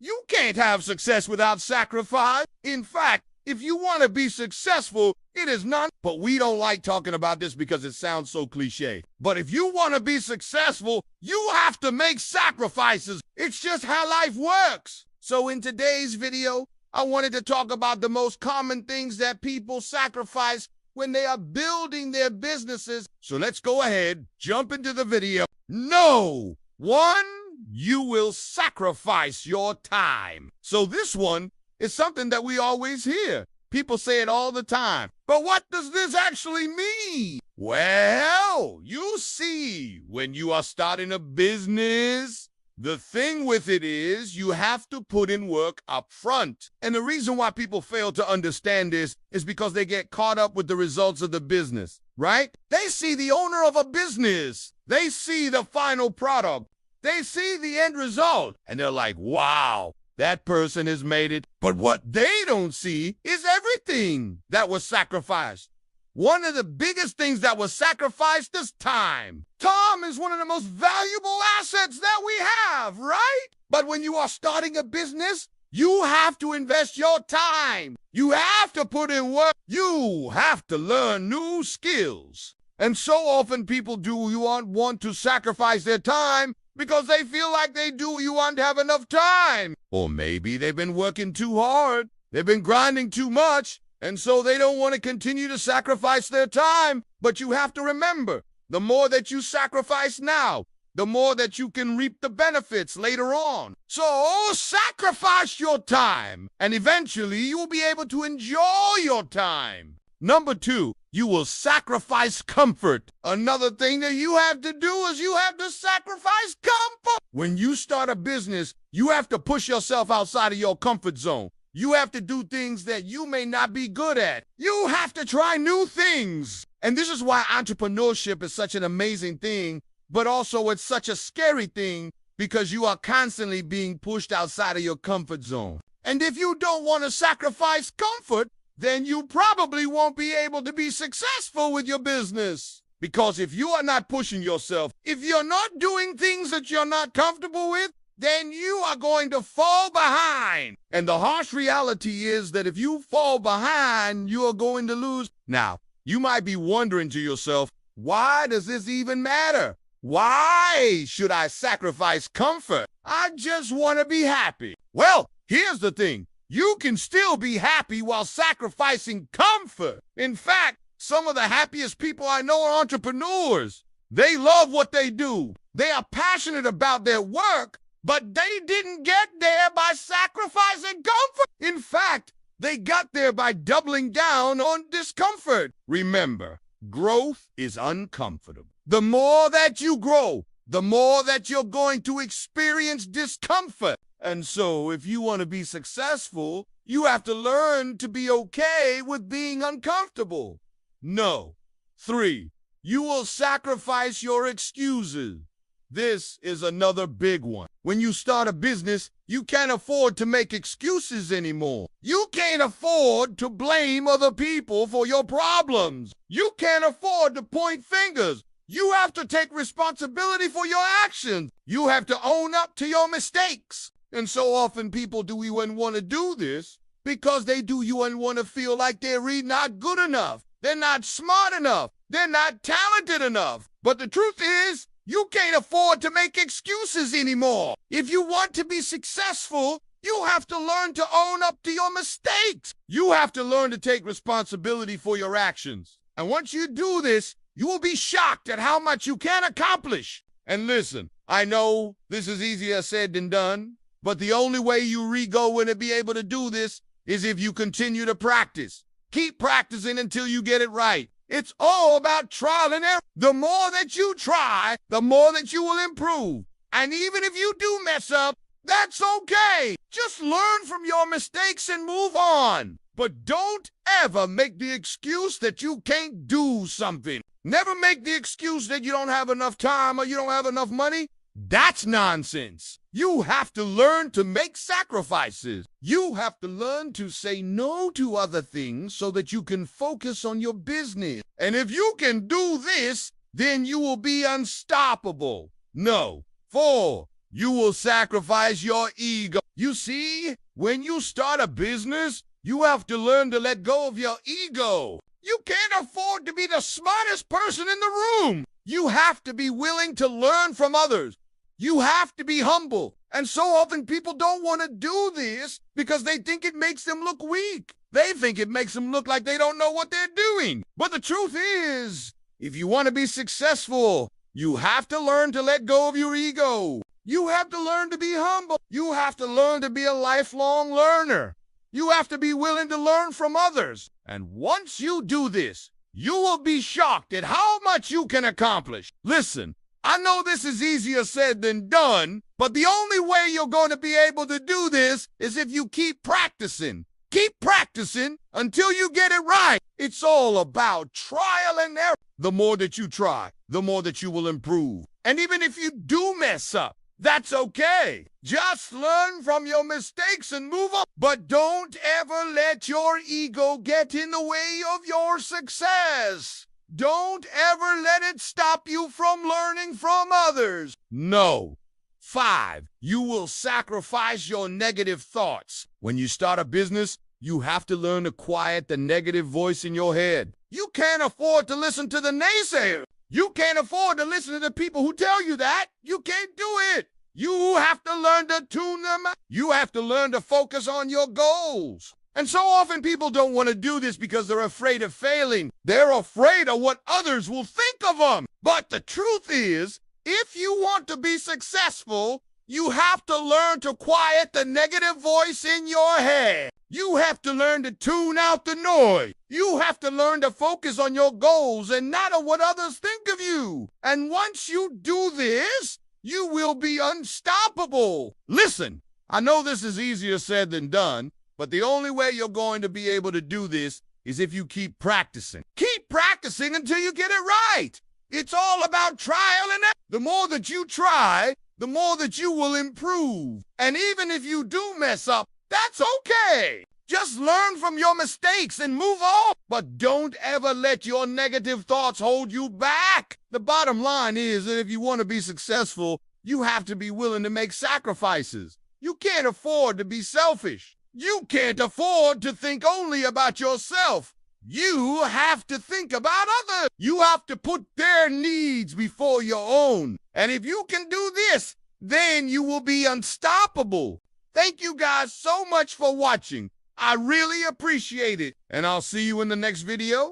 You can't have success without sacrifice. In fact, if you want to be successful, it is none. But we don't like talking about this because it sounds so cliche. But if you want to be successful, you have to make sacrifices. It's just how life works. So in today's video, I wanted to talk about the most common things that people sacrifice when they are building their businesses. So let's go ahead, jump into the video. No! 1, you will sacrifice your time. So this one is something that we always hear. People say it all the time. But what does this actually mean? Well, you see, when you are starting a business, the thing with it is you have to put in work up front. And the reason why people fail to understand this is because they get caught up with the results of the business, right? They see the owner of a business. They see the final product. They see the end result. And they're like, wow, that person has made it. But what they don't see is everything that was sacrificed. One of the biggest things that was sacrificed is time. Time is one of the most valuable assets that we have, right? But when you are starting a business, you have to invest your time. You have to put in work. You have to learn new skills. And so often people want to sacrifice their time because they feel like they want to have enough time. Or maybe they've been working too hard. They've been grinding too much. And so they don't want to continue to sacrifice their time. But you have to remember, the more that you sacrifice now, the more that you can reap the benefits later on. So sacrifice your time, and eventually you will be able to enjoy your time. Number 2, you will sacrifice comfort. Another thing that you have to do is you have to sacrifice comfort. When you start a business, you have to push yourself outside of your comfort zone. You have to do things that you may not be good at. You have to try new things. And this is why entrepreneurship is such an amazing thing, but also it's such a scary thing because you are constantly being pushed outside of your comfort zone. And if you don't want to sacrifice comfort, then you probably won't be able to be successful with your business. Because if you are not pushing yourself, if you're not doing things that you're not comfortable with, then you are going to fall behind. And the harsh reality is that if you fall behind, you are going to lose. Now, you might be wondering to yourself, why does this even matter? Why should I sacrifice comfort? I just want to be happy. Well, here's the thing. You can still be happy while sacrificing comfort. In fact, some of the happiest people I know are entrepreneurs. They love what they do. They are passionate about their work, but they didn't get there by sacrificing comfort. In fact, they got there by doubling down on discomfort. Remember, growth is uncomfortable. The more that you grow, the more that you're going to experience discomfort. And so if you want to be successful, you have to learn to be okay with being uncomfortable. No. 3, you will sacrifice your excuses. This is another big one. When you start a business, you can't afford to make excuses anymore. You can't afford to blame other people for your problems. You can't afford to point fingers. You have to take responsibility for your actions. You have to own up to your mistakes. And so often people do even want to do this because they want to feel like they're really not good enough. They're not smart enough. They're not talented enough. But the truth is, you can't afford to make excuses anymore. If you want to be successful, you have to learn to own up to your mistakes. You have to learn to take responsibility for your actions. And once you do this, you will be shocked at how much you can accomplish. And listen, I know this is easier said than done, but the only way you going to be able to do this is if you continue to practice. Keep practicing until you get it right. It's all about trial and error. The more that you try, the more that you will improve. And even if you do mess up, that's okay. Just learn from your mistakes and move on. But don't ever make the excuse that you can't do something. Never make the excuse that you don't have enough time or you don't have enough money. That's nonsense. You have to learn to make sacrifices. You have to learn to say no to other things so that you can focus on your business. And if you can do this, then you will be unstoppable. No. 4, you will sacrifice your ego. You see, when you start a business, you have to learn to let go of your ego. You can't afford to be the smartest person in the room. You have to be willing to learn from others. You have to be humble. And so often people don't want to do this because they think it makes them look weak. They think it makes them look like they don't know what they're doing. But the truth is, if you want to be successful, you have to learn to let go of your ego. You have to learn to be humble. You have to learn to be a lifelong learner. You have to be willing to learn from others. And once you do this, you will be shocked at how much you can accomplish. Listen, I know this is easier said than done, but the only way you're going to be able to do this is if you keep practicing. Keep practicing until you get it right. It's all about trial and error. The more that you try, the more that you will improve. And even if you do mess up, that's okay. Just learn from your mistakes and move on. But don't ever let your ego get in the way of your success. Don't ever let it stop you from learning from others. No. 5, you will sacrifice your negative thoughts. When you start a business, you have to learn to quiet the negative voice in your head. You can't afford to listen to the naysayers. You can't afford to listen to the people who tell you that. You can't do it. You have to learn to tune them out. You have to learn to focus on your goals. And so often people don't want to do this because they're afraid of failing. They're afraid of what others will think of them. But the truth is, if you want to be successful, you have to learn to quiet the negative voice in your head. You have to learn to tune out the noise. You have to learn to focus on your goals and not on what others think of you. And once you do this, you will be unstoppable. Listen, I know this is easier said than done, but the only way you're going to be able to do this is if you keep practicing. Keep practicing until you get it right. It's all about trial and error. The more that you try, the more that you will improve. And even if you do mess up, that's okay. Just learn from your mistakes and move on. But don't ever let your negative thoughts hold you back. The bottom line is that if you want to be successful, you have to be willing to make sacrifices. You can't afford to be selfish. You can't afford to think only about yourself. You have to think about others. You have to put their needs before your own. And if you can do this, then you will be unstoppable. Thank you guys so much for watching. I really appreciate it. And I'll see you in the next video.